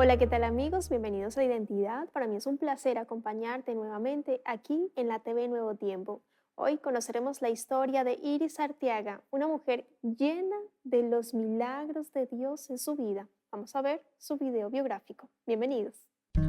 Hola, ¿qué tal amigos? Bienvenidos a Identidad. Para mí es un placer acompañarte nuevamente aquí en la TV Nuevo Tiempo. Hoy conoceremos la historia de Iris Arteaga, una mujer llena de los milagros de Dios en su vida. Vamos a ver su video biográfico. Bienvenidos.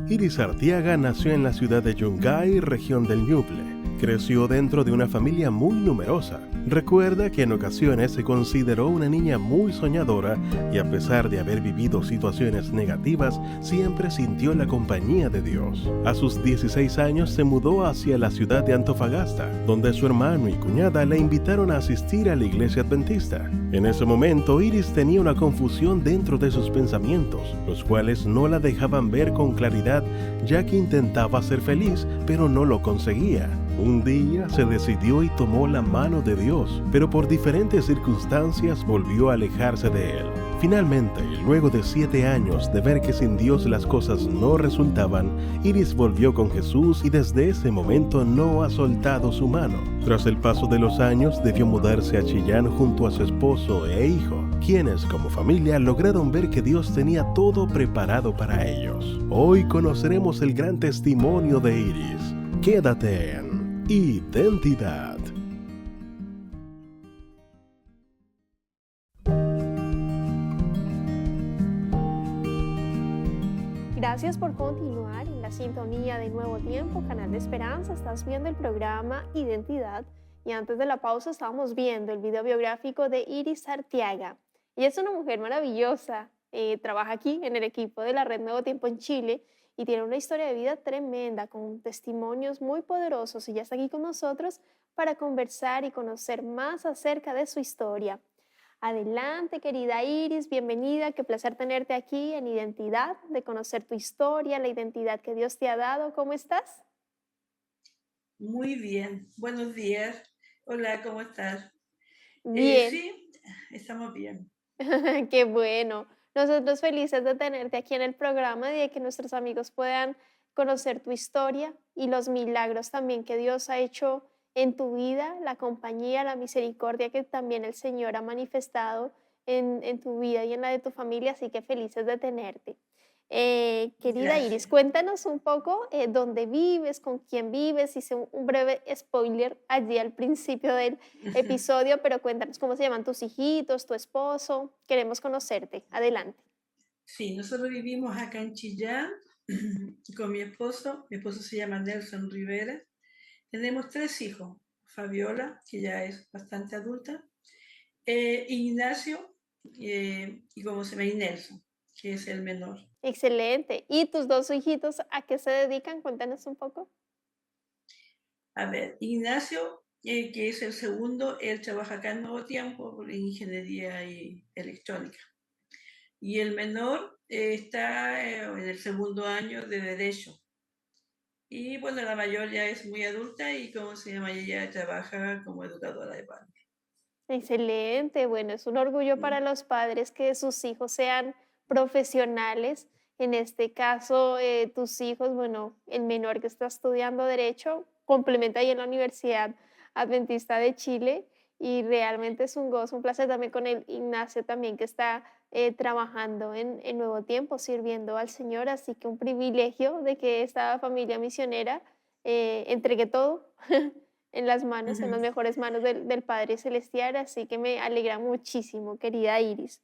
Iris Arteaga nació en la ciudad de Yungay, región del Ñuble. Creció dentro de una familia muy numerosa. Recuerda que en ocasiones se consideró una niña muy soñadora y a pesar de haber vivido situaciones negativas, siempre sintió la compañía de Dios. A sus 16 años se mudó hacia la ciudad de Antofagasta, donde su hermano y cuñada la invitaron a asistir a la iglesia adventista. En ese momento, Iris tenía una confusión dentro de sus pensamientos, los cuales no la dejaban ver con claridad, ya que intentaba ser feliz, pero no lo conseguía. Un día se decidió y tomó la mano de Dios, pero por diferentes circunstancias volvió a alejarse de él. Finalmente, luego de 7 años de ver que sin Dios las cosas no resultaban, Iris volvió con Jesús y desde ese momento no ha soltado su mano. Tras el paso de los años, debió mudarse a Chillán junto a su esposo e hijo, quienes como familia lograron ver que Dios tenía todo preparado para ellos. Hoy conoceremos el gran testimonio de Iris. Quédate en Identidad. Gracias por continuar en la sintonía de Nuevo Tiempo, Canal de Esperanza. Estás viendo el programa Identidad y antes de la pausa estábamos viendo el video biográfico de Iris Arteaga. Ella es una mujer maravillosa, trabaja aquí en el equipo de la Red Nuevo Tiempo en Chile y tiene una historia de vida tremenda con testimonios muy poderosos y ya está aquí con nosotros para conversar y conocer más acerca de su historia. Adelante, querida Iris, bienvenida. Qué placer tenerte aquí en Identidad, de conocer tu historia, la identidad que Dios te ha dado. ¿Cómo estás? Muy bien, buenos días. Hola, ¿cómo estás? Bien, Sí, estamos bien. qué bueno. Nosotros felices de tenerte aquí en el programa y de que nuestros amigos puedan conocer tu historia y los milagros también que Dios ha hecho en tu vida, la compañía, la misericordia que también el Señor ha manifestado en tu vida y en la de tu familia, así que felices de tenerte. Querida Iris, Gracias. cuéntanos un poco dónde vives, con quién vives. Hice un breve spoiler allí al principio del episodio, pero cuéntanos cómo se llaman tus hijitos, tu esposo. Queremos conocerte. Adelante. Sí, nosotros vivimos acá en Chillán con mi esposo. Mi esposo se llama Nelson Rivera. Tenemos 3 hijos. Fabiola, que ya es bastante adulta, Ignacio y como se llama, y Nelson, que es el menor. Excelente. ¿Y tus dos hijitos a qué se dedican? Cuéntanos un poco. A ver, Ignacio, que es el segundo, él trabaja acá en Nuevo Tiempo en ingeniería y electrónica. Y el menor está en el segundo año de Derecho. Y bueno, la mayor ya es muy adulta y como se llama, ella trabaja como educadora de padres. Excelente. Bueno, es un orgullo para Mm. los padres que sus hijos sean profesionales. En este caso, tus hijos, bueno, el menor que está estudiando Derecho, complementa ahí en la Universidad Adventista de Chile y realmente es un gozo, un placer también con el Ignacio también que está trabajando en Nuevo Tiempo, sirviendo al Señor. Así que un privilegio de que esta familia misionera entregue todo en las manos, en las Ujú. mejores manos del Padre Celestial, así que me alegra muchísimo, querida Iris.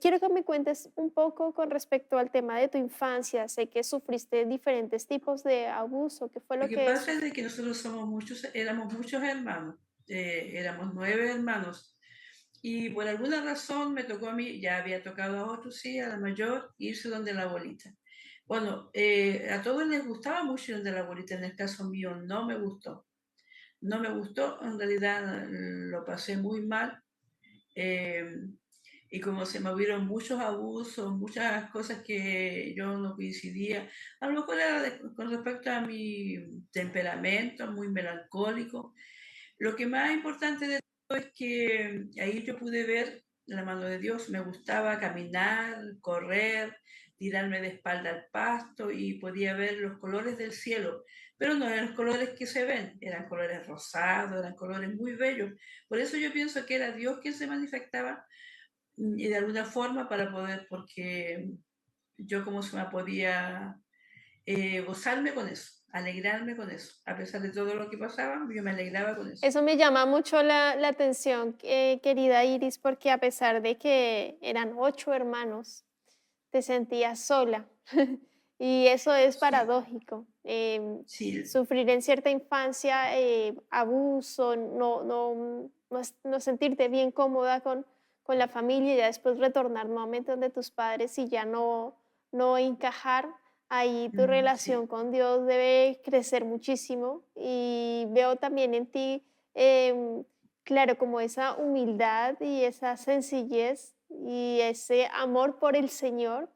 Quiero que me cuentes un poco con respecto al tema de tu infancia. Sé que sufriste diferentes tipos de abuso. ¿Qué fue Lo lo que que pasa es de que nosotros éramos muchos hermanos, éramos 9 hermanos. Y por alguna razón me tocó a mí, ya había tocado a otros, sí, a la mayor, irse donde la abuelita. Bueno, a todos les gustaba mucho ir donde la abuelita, en el caso mío no me gustó. No me gustó, en realidad lo pasé muy mal. eh, y como se me hubieron muchos abusos, muchas cosas que yo no coincidía, a lo mejor era con respecto a mi temperamento, muy melancólico. Lo que más importante de todo es que ahí yo pude ver la mano de Dios. Me gustaba caminar, correr, tirarme de espalda al pasto y podía ver los colores del cielo, pero no eran los colores que se ven, eran colores rosados, eran colores muy bellos. Por eso yo pienso que era Dios quien se manifestaba y de alguna forma para poder, porque yo como se me podía gozarme con eso, alegrarme con eso. A pesar de todo lo que pasaba, yo me alegraba con eso. Eso me llama mucho la atención, querida Iris, porque a pesar de que eran 8 hermanos, te sentías sola. Y eso es Sí, paradójico. sí, Sufrir en cierta infancia abuso, no sentirte bien cómoda con la familia y ya después retornar nuevamente donde tus padres y ya no encajar, ahí tu sí, relación con Dios debe crecer muchísimo. Y veo también en ti, em, claro, como esa humildad y esa sencillez y ese amor por el Señor,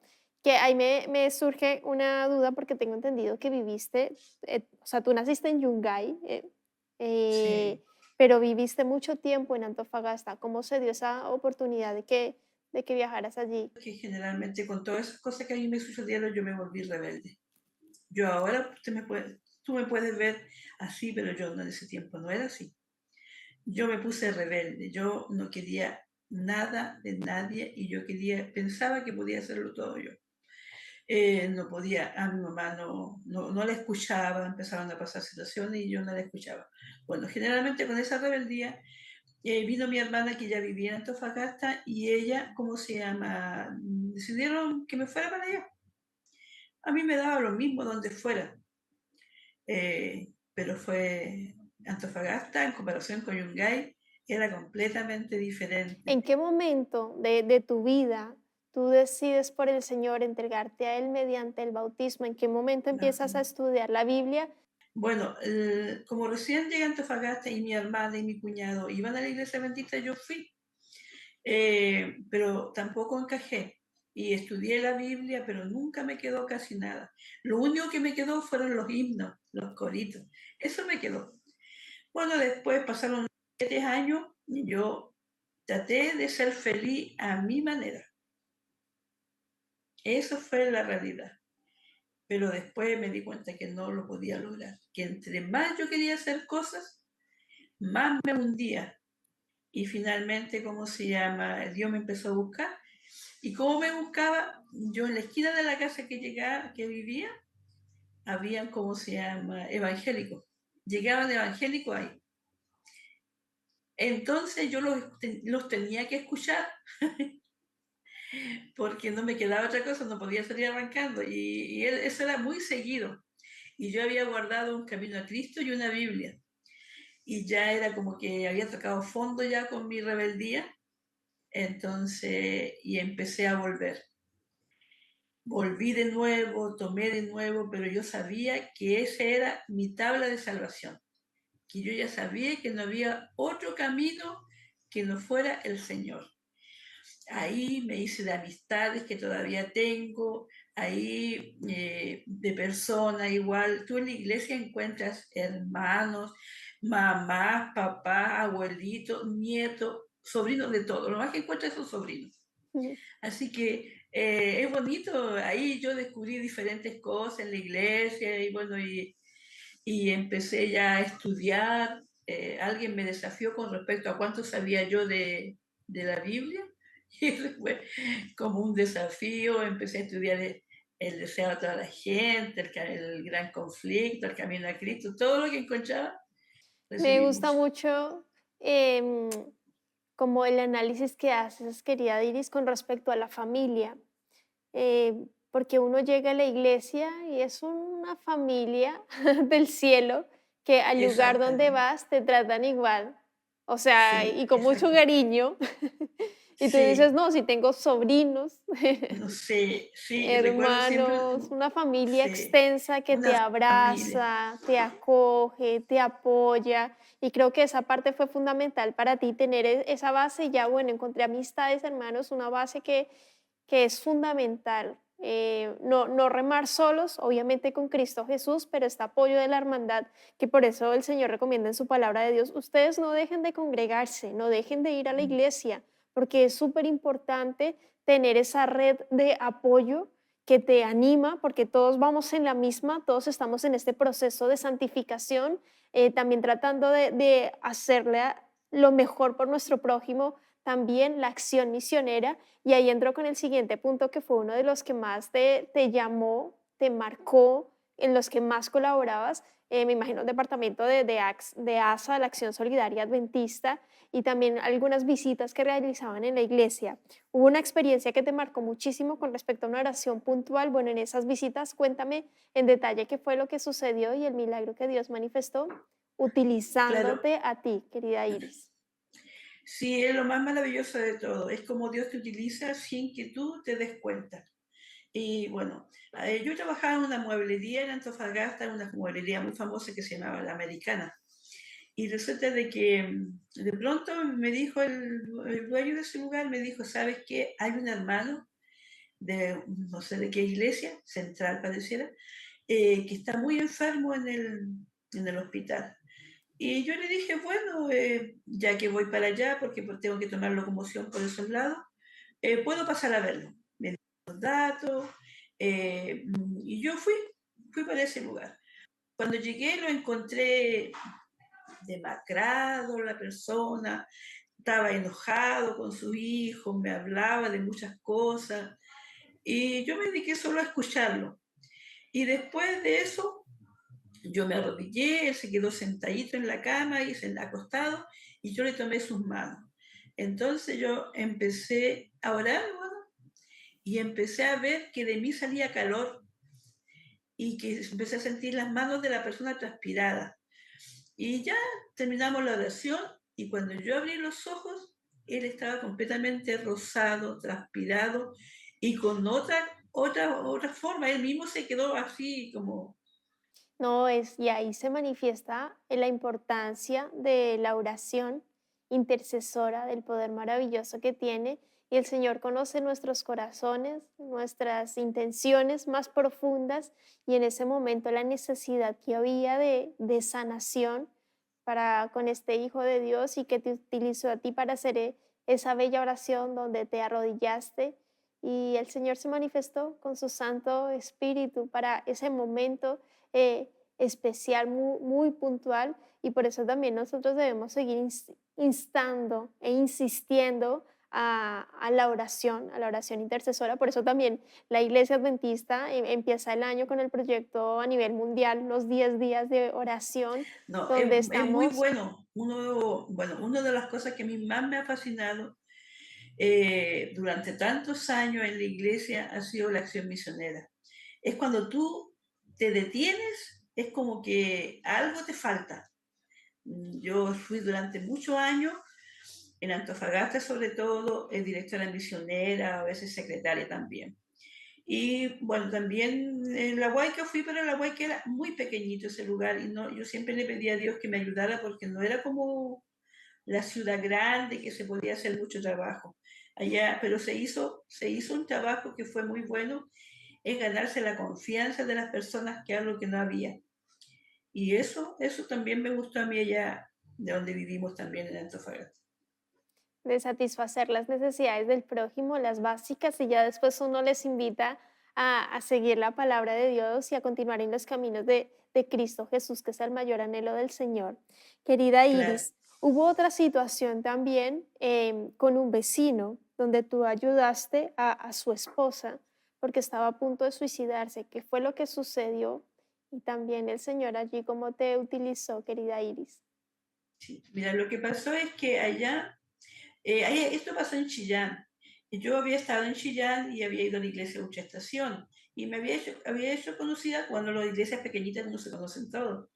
que ahí me surge una duda porque tengo entendido que viviste, o sea, tú naciste en Yungay, sí. pero viviste mucho tiempo en Antofagasta. ¿Cómo se dio esa oportunidad de que viajaras allí? Que generalmente con todas esas cosas que a mí me sucedieron, yo me volví rebelde. Yo ahora, tú me puedes ver así, pero yo no en ese tiempo no era así. Yo me puse rebelde, yo no quería nada de nadie y yo pensaba que podía hacerlo todo yo. No podía, a mi mamá no la escuchaba, empezaban a pasar situaciones y yo no la escuchaba. Bueno, generalmente con esa rebeldía vino mi hermana que ya vivía en Antofagasta y ella, ¿cómo se llama? Decidieron que me fuera para allá. A mí me daba lo mismo donde fuera, pero fue Antofagasta en comparación con Yungay, era completamente diferente. ¿En qué momento de tu vida tú decides por el Señor entregarte a Él mediante el bautismo? ¿En qué momento empiezas a estudiar la Biblia? Bueno, como recién llegué a Antofagasta y mi hermana y mi cuñado iban a la iglesia adventista, yo fui, pero tampoco encajé. Y estudié la Biblia, pero nunca me quedó casi nada. Lo único que me quedó fueron los himnos, los coritos. Eso me quedó. Bueno, después pasaron 7 años y yo traté de ser feliz a mi manera. Eso fue la realidad. Pero después me di cuenta que no lo podía lograr. Que entre más yo quería hacer cosas, más me hundía. Y finalmente, ¿cómo se llama? Dios me empezó a buscar. ¿Y cómo me buscaba? Yo en la esquina de la casa que vivía, habían, ¿cómo se llama? Evangélicos. Llegaban evangélicos ahí. Entonces yo los tenía que escuchar porque no me quedaba otra cosa, no podía salir arrancando. Y eso era muy seguido. Y yo había guardado un camino a Cristo y una Biblia. Y ya era como que había tocado fondo ya con mi rebeldía. Entonces, y empecé a volver. Volví de nuevo, tomé de nuevo, pero yo sabía que esa era mi tabla de salvación, que yo ya sabía que no había otro camino que no fuera el Señor. Ahí me hice de amistades que todavía tengo, ahí de personas igual. Tú en la iglesia encuentras hermanos, mamás, papás, abuelitos, nietos, sobrinos de todo. Lo más que encuentras son sobrinos. Así que es bonito, ahí yo descubrí diferentes cosas en la iglesia y bueno, y empecé ya a estudiar. Alguien me desafió con respecto a cuánto sabía yo de la Biblia y fue como un desafío. Empecé a estudiar el deseo de toda la gente, el gran conflicto, el camino a Cristo, todo lo que encontraba, Me recibí gusta mucho. mucho em, como el análisis que haces, querida Iris, con respecto a la familia, porque uno llega a la iglesia y es una familia del cielo que al lugar donde Exactamente. vas te tratan igual, o sea, y Sí, con mucho exacto. cariño. Y tú dices, Sí, no, si tengo sobrinos, no sé, sí, recuerdo siempre, hermanos, una familia sí, extensa que te una familia. abraza, te acoge, te apoya. Y creo que esa parte fue fundamental para ti, tener esa base. Y ya, bueno, encontré amistades, hermanos, una base que es fundamental. No remar solos, obviamente con Cristo Jesús, pero este apoyo de la hermandad, que por eso el Señor recomienda en su palabra de Dios, ustedes no dejen de congregarse, no dejen de ir a la Mm, iglesia, porque es súper importante tener esa red de apoyo que te anima, porque todos vamos en la misma, todos estamos en este proceso de santificación, también tratando de hacerle lo mejor por nuestro prójimo, también la acción misionera, y ahí entro con el siguiente punto que fue uno de los que más te llamó, te marcó, en los que más colaborabas, me imagino el departamento de ASA, la Acción Solidaria Adventista, y también algunas visitas que realizaban en la iglesia. ¿Hubo una experiencia que te marcó muchísimo con respecto a una oración puntual? Bueno, en esas visitas cuéntame en detalle qué fue lo que sucedió y el milagro que Dios manifestó Claro, utilizándote a ti, querida Iris. sí, es lo más maravilloso de todo. Es como Dios te utiliza sin que tú te des cuenta. Y bueno, yo trabajaba en una mueblería en Antofagasta, en una mueblería muy famosa que se llamaba La Americana. Y resulta de que de pronto me dijo el dueño de ese lugar, me dijo, ¿sabes qué? Hay un hermano de no sé de qué iglesia, central pareciera, que está muy enfermo en el hospital. Y yo le dije, bueno, ya que voy para allá, porque pues tengo que tomar locomoción por esos lados, puedo pasar a verlo. Me dio los datos, y yo fui para ese lugar. Cuando llegué lo encontré demacrado la persona, estaba enojado con su hijo, me hablaba de muchas cosas y yo me dediqué solo a escucharlo. Y después de eso, yo me arrodillé, él se quedó sentadito en la cama y acostado y yo le tomé sus manos. Entonces yo empecé a orar, bueno, y empecé a ver que de mí salía calor y que empecé a sentir las manos de la persona transpirada. Y ya terminamos la oración y cuando yo abrí los ojos, él estaba completamente rosado, transpirado y con otra forma. Él mismo se quedó así como, No, y ahí se manifiesta en la importancia de la oración intercesora, del poder maravilloso que tiene. Y el Señor conoce nuestros corazones, nuestras intenciones más profundas, y en ese momento la necesidad que había de sanación para con este Hijo de Dios y que te utilizó a ti para hacer esa bella oración donde te arrodillaste y el Señor se manifestó con su Santo Espíritu para ese momento especial, muy, muy puntual, y por eso también nosotros debemos seguir instando e insistiendo a la oración intercesora. Por eso también la Iglesia Adventista empieza el año con el proyecto a nivel mundial, los 10 días de oración, no, donde es muy estamos. bueno. Bueno, una de las cosas que a mí más me ha fascinado durante tantos años en la iglesia ha sido la acción misionera. Es cuando tú te detienes, es como que algo te falta. Yo fui durante muchos años en Antofagasta, sobre todo, directora misionera, a veces secretaria también. Y bueno, también en la Huayca fui, pero en la Huayca era muy pequeñito ese lugar y no, yo siempre le pedí a Dios que me ayudara porque no era como la ciudad grande que se podía hacer mucho trabajo allá, pero se hizo un trabajo que fue muy bueno, es ganarse la confianza de las personas, que algo que no había. Y eso también me gustó a mí allá de donde vivimos también en Antofagasta. De satisfacer las necesidades del prójimo, las básicas, y ya después uno les invita a seguir la palabra de Dios y a continuar en los caminos de Cristo Jesús, que es el mayor anhelo del Señor. Querida Claro. Iris, hubo otra situación también con un vecino donde tú ayudaste a su esposa porque estaba a punto de suicidarse. ¿Qué fue lo que sucedió? Y también el Señor allí, ¿cómo te utilizó, querida Iris? Sí. Mira, lo que pasó es que allá, esto pasó en Chillán. Yo había estado en Chillán y había ido a la iglesia Mucha Estación y había hecho conocida cuando las iglesias pequeñitas no se conocen todos.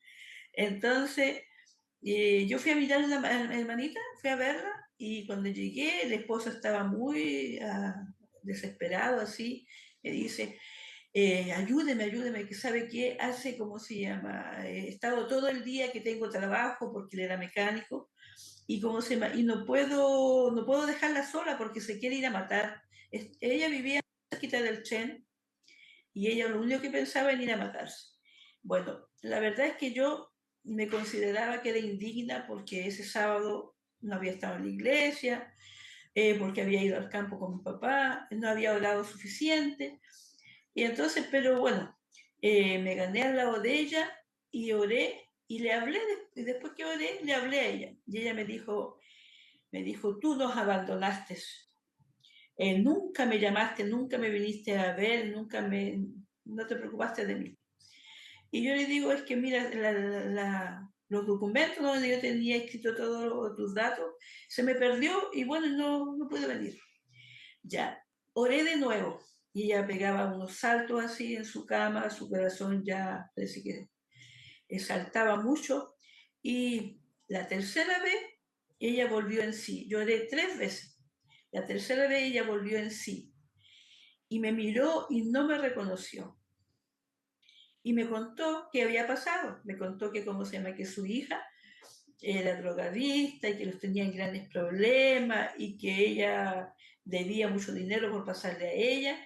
Entonces, yo fui a mirar a la hermanita, fui a verla y cuando llegué el esposo estaba muy desesperado así. Me dice, ayúdeme, ayúdeme, que sabe qué hace, ¿cómo se llama? He estado todo el día que tengo trabajo porque él era mecánico y cómo se llama, y no puedo dejarla sola porque se quiere ir a matar. Ella vivía cerquita del Chen y ella lo único que pensaba era ir a matarse. Bueno, la verdad es que yo me consideraba que era indigna porque ese sábado no había estado en la iglesia, porque había ido al campo con mi papá, no había orado suficiente. Y entonces, pero bueno, me gané al lado de ella y oré y le hablé, y después que oré, le hablé a ella. Y ella me dijo, Me dijo, tú nos abandonaste. Nunca me llamaste, nunca me viniste a ver, no te preocupaste de mí. Y yo le digo, es que mira, los documentos donde yo tenía escrito todos tus datos, se me perdió y bueno, no pude venir. Ya, oré de nuevo y ella pegaba unos saltos así en su cama, su corazón ya parece que saltaba mucho. Y la tercera vez ella volvió en sí. Yo oré 3 veces. La tercera vez ella volvió en sí y me miró y no me reconoció. Y me contó qué había pasado. Me contó que, ¿cómo se llama? Que su hija era drogadicta y que los tenía en grandes problemas y que ella debía mucho dinero por pasarle a ella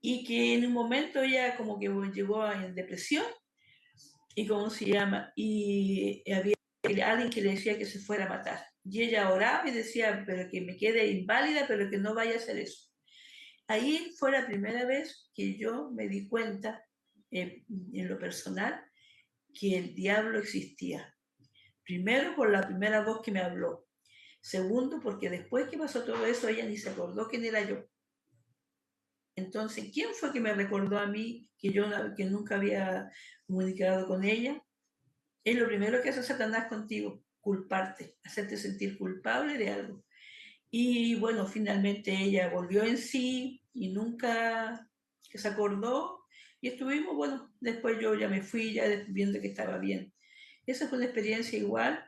y que en un momento ella como que llegó en depresión y cómo se llama y había alguien que le decía que se fuera a matar y ella oraba y decía pero que me quede inválida pero que no vaya a hacer eso. Ahí fue la primera vez que yo me di cuenta en lo personal que el diablo existía. Primero por la primera voz que me habló. Segundo porque después que pasó todo eso ella ni se acordó quién era yo. Entonces, ¿quién fue que me recordó a mí que nunca había comunicado con ella? Es lo primero que hace Satanás contigo, culparte, hacerte sentir culpable de algo. Y bueno, finalmente ella volvió en sí y nunca se acordó y estuvimos, bueno, después yo ya me fui ya viendo que estaba bien. Esa fue una experiencia igual,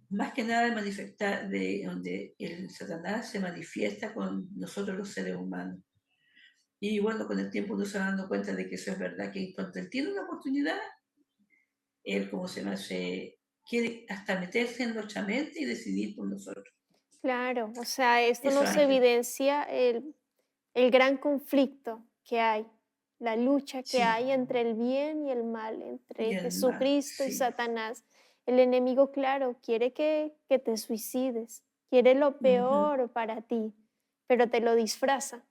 más que nada de manifestar, de donde el Satanás se manifiesta con nosotros los seres humanos. Y bueno, con el tiempo uno se va dando cuenta de que eso es verdad, que cuando él tiene una oportunidad, él como se me hace, quiere hasta meterse en nuestra mente y decidir por nosotros. Claro, o sea, esto Eso, nos Ángel. evidencia el gran conflicto que hay, la lucha que Sí, hay entre el bien y el mal, y entre el mal, Jesucristo y sí. Satanás. El enemigo, claro, quiere que te suicides, quiere lo Ujú, peor para ti, pero te lo disfraza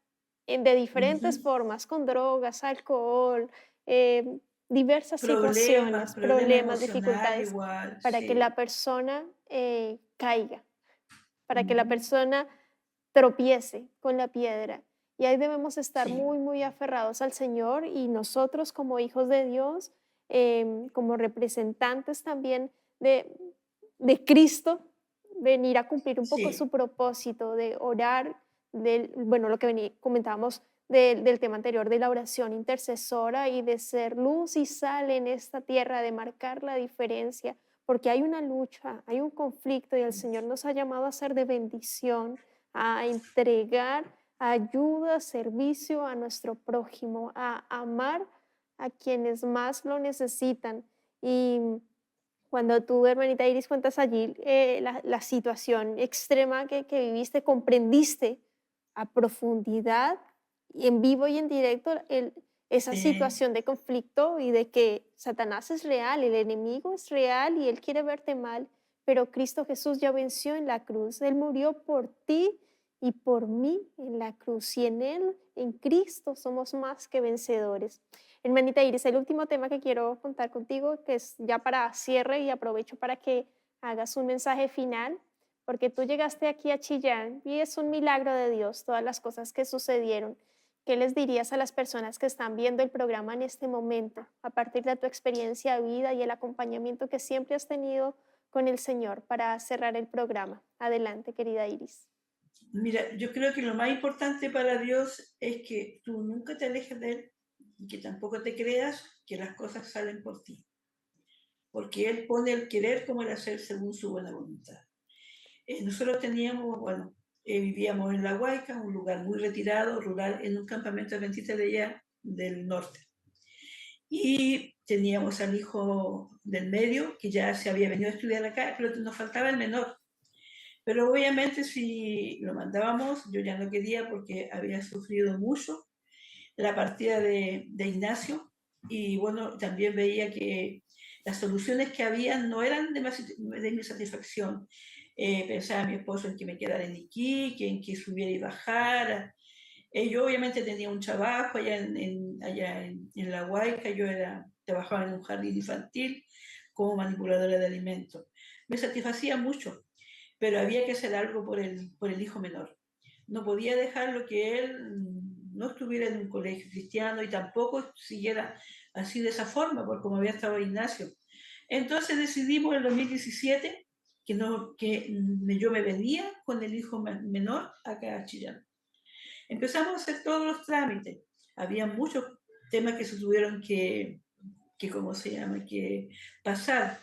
de diferentes ujú. formas, con drogas, alcohol, diversas Problemas, situaciones, problema problemas, emocional dificultades, igual, para que la sí. persona caiga, para que la Ujú, persona tropiece con la piedra. Y ahí debemos estar sí, muy, muy aferrados al Señor y nosotros como hijos de Dios, como representantes también de, de Cristo, venir a cumplir un poco su sí, propósito de orar, bueno, lo que comentábamos del tema anterior, de la oración intercesora y de ser luz y sal en esta tierra, de marcar la diferencia, porque hay una lucha, hay un conflicto y el Señor nos ha llamado a ser de bendición, a entregar ayuda, servicio a nuestro prójimo, a amar a quienes más lo necesitan. Y cuando tú, hermanita Iris, cuentas allí la situación extrema que viviste, comprendiste a profundidad, y en vivo y en directo, esa sí, situación de conflicto y de que Satanás es real, el enemigo es real y él quiere verte mal, pero Cristo Jesús ya venció en la cruz. Él murió por ti y por mí en la cruz. Y en Él, en Cristo, somos más que vencedores. Hermanita Iris, el último tema que quiero contar contigo, que es ya para cierre y aprovecho para que hagas un mensaje final, porque tú llegaste aquí a Chillán y es un milagro de Dios todas las cosas que sucedieron. ¿Qué les dirías a las personas que están viendo el programa en este momento, a partir de tu experiencia de vida y el acompañamiento que siempre has tenido con el Señor para cerrar el programa? Adelante, querida Iris. Mira, yo creo que lo más importante para Dios es que tú nunca te alejes de Él y que tampoco te creas que las cosas salen por ti, porque Él pone el querer como el hacer según su buena voluntad. Nosotros teníamos, bueno, vivíamos en La Huayca, un lugar muy retirado, rural, en un campamento adventista de allá, del norte. Y teníamos al hijo del medio, que ya se había venido a estudiar acá, pero nos faltaba el menor. Pero obviamente si lo mandábamos, yo ya no quería porque había sufrido mucho la partida de Ignacio y bueno, también veía que las soluciones que había no eran de mi satisfacción. Pensaba mi esposo en que me quedara en Iquique, en que subiera y bajara. Yo obviamente tenía un trabajo allá en La Huayca, trabajaba en un jardín infantil como manipuladora de alimentos. Me satisfacía mucho, pero había que hacer algo por el hijo menor. No podía dejarlo que él no estuviera en un colegio cristiano y tampoco siguiera así de esa forma, por como había estado Ignacio. Entonces decidimos en el 2017 yo me venía con el hijo menor acá a Chillán. Empezamos a hacer todos los trámites. Había muchos temas que se tuvieron que ¿cómo se llama?, que pasar.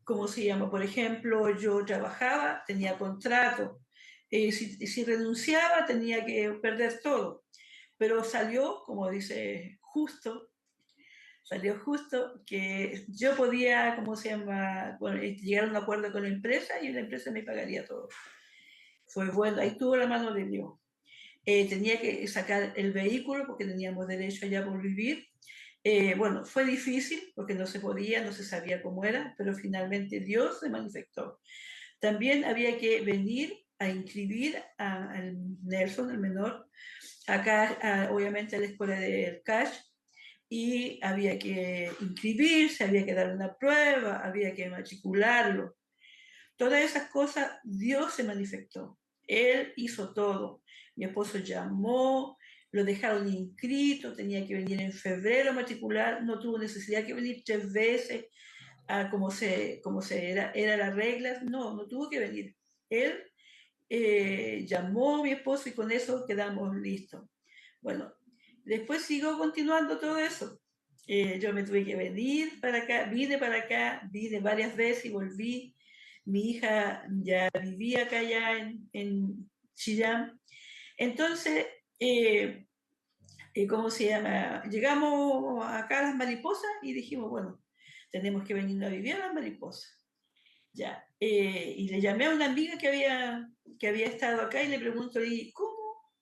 ¿Cómo se llama? Por ejemplo, yo trabajaba, tenía contrato. Si renunciaba, tenía que perder todo. Pero salió, como dice, salió justo que yo podía, ¿cómo se llama?, llegar a un acuerdo con la empresa y la empresa me pagaría todo. Fue bueno, ahí tuvo la mano de Dios. Tenía que sacar el vehículo porque teníamos derecho allá por vivir. Bueno, fue difícil porque no se podía, no se sabía cómo era, pero finalmente Dios se manifestó. También había que venir a inscribir al Nelson, el menor, acá, obviamente a la escuela del CASH, y había que inscribirse, había que dar una prueba, había que matricularlo. Todas esas cosas, Dios se manifestó. Él hizo todo. Mi esposo llamó, lo dejaron inscrito, tenía que venir en febrero a matricular, no tuvo necesidad de venir 3 veces a como era las reglas, no tuvo que venir. Él llamó a mi esposo y con eso quedamos listos. Bueno, después siguió continuando todo eso. Yo me tuve que venir para acá, vine varias veces y volví. Mi hija ya vivía acá ya en Chillán. Entonces, ¿cómo se llama? Llegamos acá a Las Mariposas y dijimos, bueno, tenemos que venir a vivir a Las Mariposas. Ya. Y le llamé a una amiga que había estado acá y le pregunto, ¿cómo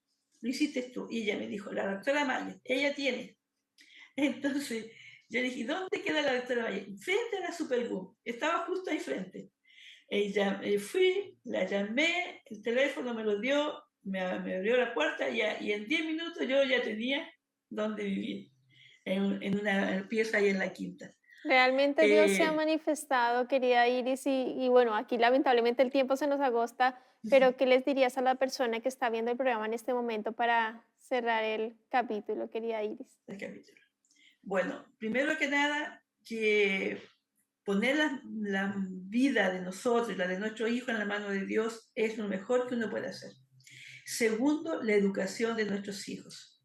lo hiciste tú? Y ella me dijo, la doctora Maya, ella tiene. Entonces, yo dije, ¿dónde queda la doctora Maya? Frente a la Superboom. Estaba justo ahí frente. Fui, la llamé, el teléfono me lo dio, me abrió la puerta y en 10 minutos yo ya tenía donde vivir, en una pieza ahí en la quinta. Realmente Dios se ha manifestado, querida Iris, y bueno, aquí lamentablemente el tiempo se nos agota, pero ¿qué les dirías a la persona que está viendo el programa en este momento para cerrar el capítulo, querida Iris? El capítulo. Bueno, primero que nada, que poner la vida de nosotros, la de nuestro hijo en la mano de Dios es lo mejor que uno puede hacer. Segundo, la educación de nuestros hijos.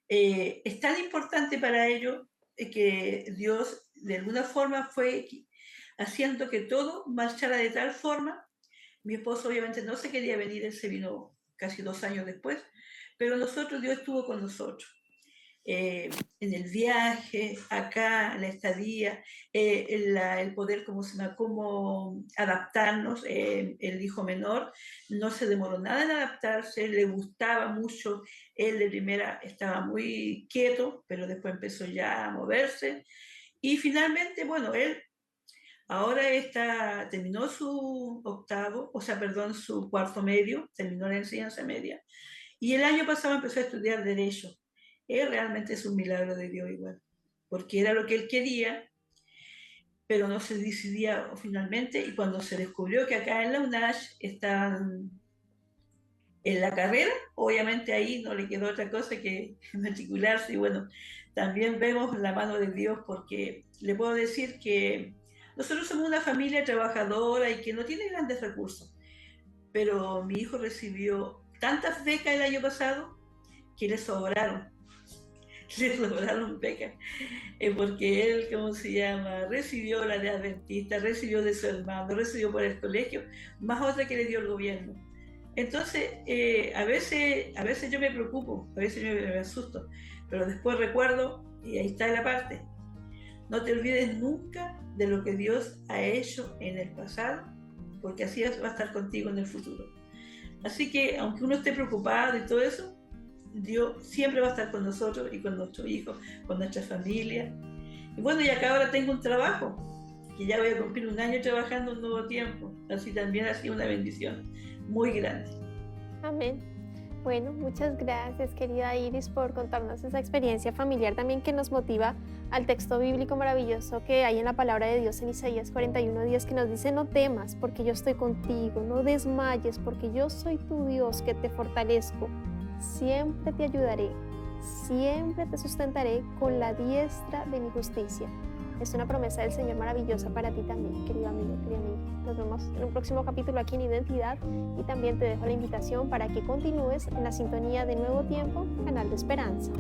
Es tan importante para ellos que Dios de alguna forma fue haciendo que todo marchara de tal forma. Mi esposo obviamente no se quería venir, él se vino casi 2 años después, pero Dios estuvo con nosotros. En el viaje, acá, la estadía, el poder cómo adaptarnos. El hijo menor no se demoró nada en adaptarse, le gustaba mucho. Él de primera estaba muy quieto, pero después empezó ya a moverse. Y finalmente, bueno, él ahora terminó su su cuarto medio, terminó la enseñanza media. Y el año pasado empezó a estudiar Derecho. Realmente es un milagro de Dios igual, porque era lo que él quería, pero no se decidía finalmente, y cuando se descubrió que acá en la UNACH estaban en la carrera, obviamente ahí no le quedó otra cosa que matricularse, y bueno, también vemos la mano de Dios, porque le puedo decir que nosotros somos una familia trabajadora y que no tiene grandes recursos, pero mi hijo recibió tantas becas el año pasado que le sobraron becas, porque él, recibió la de Adventista, recibió de su hermano, recibió por el colegio, más otra que le dio el gobierno. Entonces, a veces yo me preocupo, a veces yo me asusto, pero después recuerdo, y ahí está la parte, no te olvides nunca de lo que Dios ha hecho en el pasado, porque así va a estar contigo en el futuro. Así que, aunque uno esté preocupado y todo eso, Dios siempre va a estar con nosotros y con nuestros hijos, con nuestra familia. Y bueno, y acá ahora tengo un trabajo, que ya voy a cumplir 1 año trabajando un nuevo tiempo. Así también ha sido una bendición muy grande. Amén. Bueno, muchas gracias, querida Iris, por contarnos esa experiencia familiar también que nos motiva al texto bíblico maravilloso que hay en la palabra de Dios en Isaías 41:10, que nos dice: no temas porque yo estoy contigo, no desmayes porque yo soy tu Dios que te fortalezco, siempre te ayudaré, siempre te sustentaré con la diestra de mi justicia. Es una promesa del Señor maravillosa para ti también, querido amigo, querida amiga. Nos vemos en un próximo capítulo aquí en Identidad, y también te dejo la invitación para que continúes en la sintonía de Nuevo Tiempo, canal de esperanza.